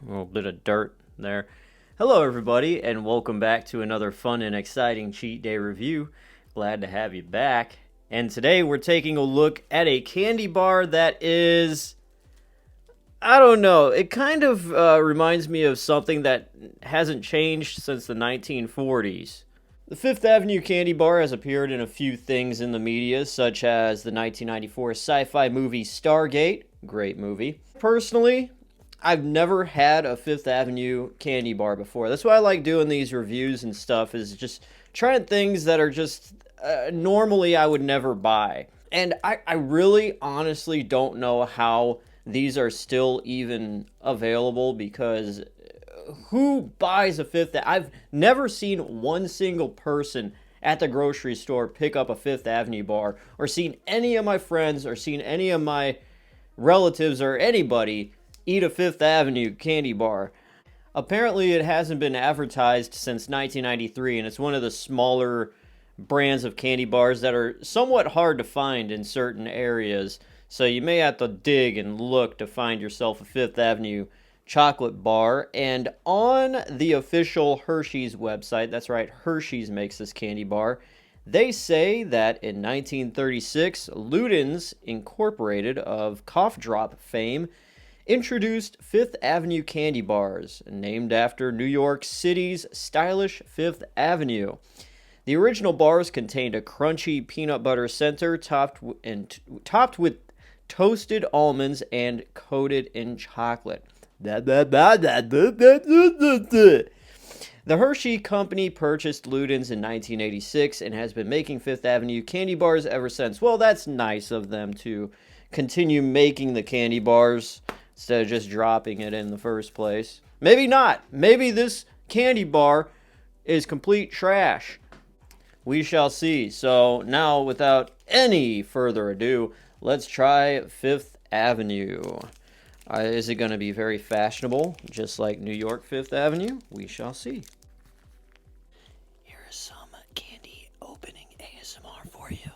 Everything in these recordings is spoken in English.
A little bit of dirt there. Hello, everybody, and welcome back to another fun and exciting Cheat Day review. Glad to have you back. And today we're taking a look at a candy bar that is, I don't know, it kind of reminds me of something that hasn't changed since the 1940s. The Fifth Avenue candy bar has appeared in a few things in the media, such as the 1994 sci-fi movie Stargate. Great movie. Personally, I've never had a Fifth Avenue candy bar before. That's why I like doing these reviews and stuff, is just trying things that are just normally I would never buy. And I really honestly don't know how these are still even available, because who buys a Fifth? I've never seen one single person at the grocery store pick up a Fifth Avenue bar, or seen any of my friends, or seen any of my relatives, or anybody eat a Fifth Avenue candy bar. Apparently, it hasn't been advertised since 1993, and it's one of the smaller brands of candy bars that are somewhat hard to find in certain areas. So you may have to dig and look to find yourself a Fifth Avenue chocolate bar. And on the official Hershey's website, that's right, Hershey's makes this candy bar, they say that in 1936, Luden's Incorporated of cough drop fame introduced Fifth Avenue candy bars, named after New York City's stylish Fifth Avenue. The original bars contained a crunchy peanut butter center topped with toasted almonds and coated in chocolate. The Hershey Company purchased Luden's in 1986 and has been making Fifth Avenue candy bars ever since. Well, that's nice of them to continue making the candy bars instead of just dropping it in the first place. Maybe not. Maybe this candy bar is complete trash. We shall see. So now, without any further ado, let's try Fifth Avenue. Is it going to be very fashionable, just like New York Fifth Avenue? We shall see. Here is some candy opening ASMR for you.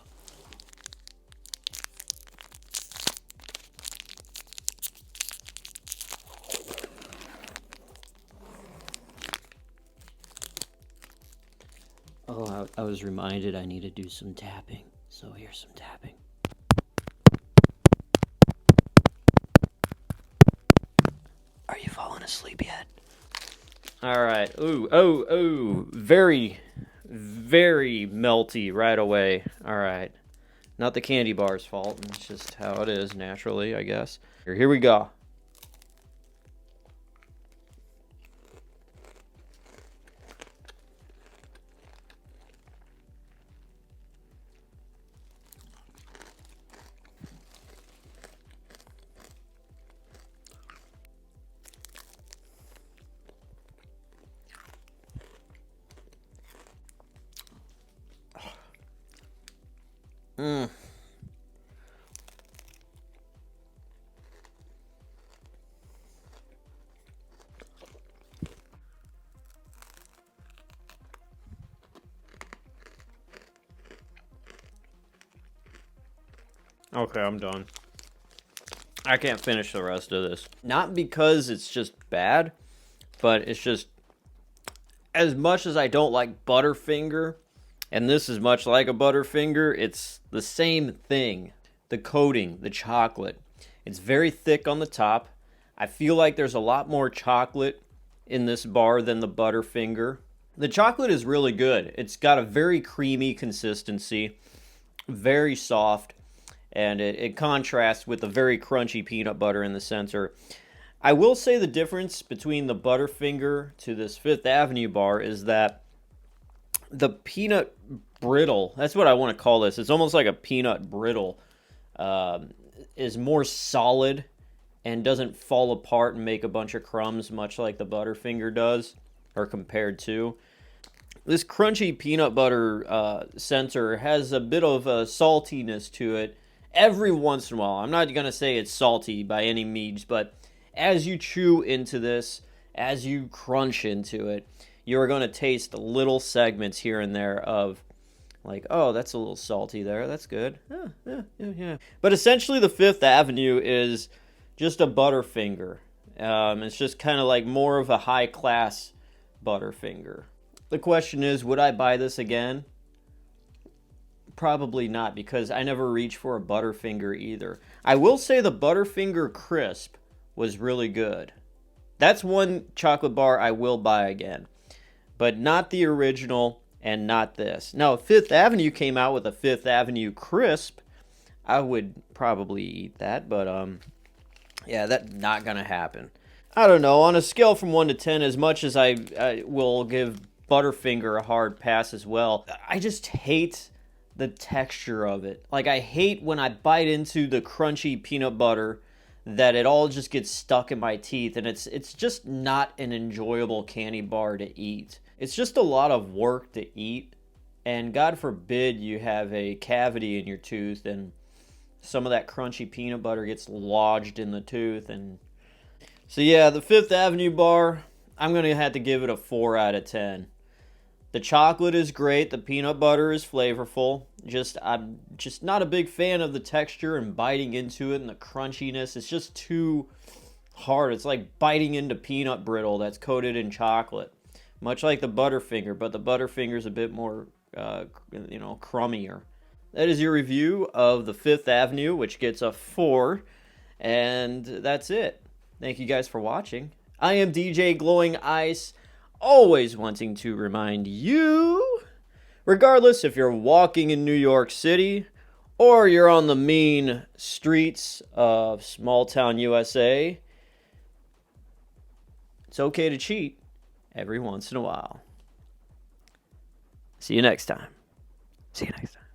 Oh, I was reminded I need to do some tapping, so here's some tapping. Are you falling asleep yet? Alright, ooh, very, very melty right away. Alright, not the candy bar's fault, it's just how it is naturally, I guess. Here we go. Mmm. Okay, I'm done. I can't finish the rest of this. Not because it's just bad, but it's just, as much as I don't like Butterfinger, and this is much like a Butterfinger, it's the same thing. The coating, the chocolate. It's very thick on the top. I feel like there's a lot more chocolate in this bar than the Butterfinger. The chocolate is really good. It's got a very creamy consistency, very soft, and it contrasts with the very crunchy peanut butter in the center. I will say the difference between the Butterfinger to this Fifth Avenue bar is that the peanut brittle, that's what I want to call this, it's almost like a peanut brittle, is more solid and doesn't fall apart and make a bunch of crumbs, much like the Butterfinger does, or compared to. This crunchy peanut butter center has a bit of a saltiness to it every once in a while. I'm not going to say it's salty by any means, but as you chew into this, as you crunch into it, you're going to taste little segments here and there of, like, oh, that's a little salty there. That's good. Yeah. But essentially, the Fifth Avenue is just a Butterfinger. It's just kind of like more of a high class Butterfinger. The question is, would I buy this again? Probably not, because I never reached for a Butterfinger either. I will say the Butterfinger Crisp was really good. That's one chocolate bar I will buy again, but not the original and not this. Now, if Fifth Avenue came out with a Fifth Avenue Crisp, I would probably eat that, but yeah, that's not gonna happen. I don't know. On a scale from 1 to 10, as much as I will give Butterfinger a hard pass as well, I just hate the texture of it. Like, I hate when I bite into the crunchy peanut butter that it all just gets stuck in my teeth, and it's just not an enjoyable candy bar to eat. It's just a lot of work to eat, and God forbid you have a cavity in your tooth and some of that crunchy peanut butter gets lodged in the tooth. And so yeah, the Fifth Avenue bar, I'm gonna have to give it a 4 out of 10. The chocolate is great. The peanut butter is flavorful. I'm just not a big fan of the texture and biting into it and the crunchiness. It's just too hard. It's like biting into peanut brittle that's coated in chocolate, much like the Butterfinger. But the Butterfinger is a bit more, crummier. That is your review of the Fifth Avenue, which gets a 4, and that's it. Thank you guys for watching. I am DJ Glowing Ice, always wanting to remind you, regardless if you're walking in New York City or you're on the mean streets of small town USA, it's okay to cheat every once in a while. See you next time. See you next time.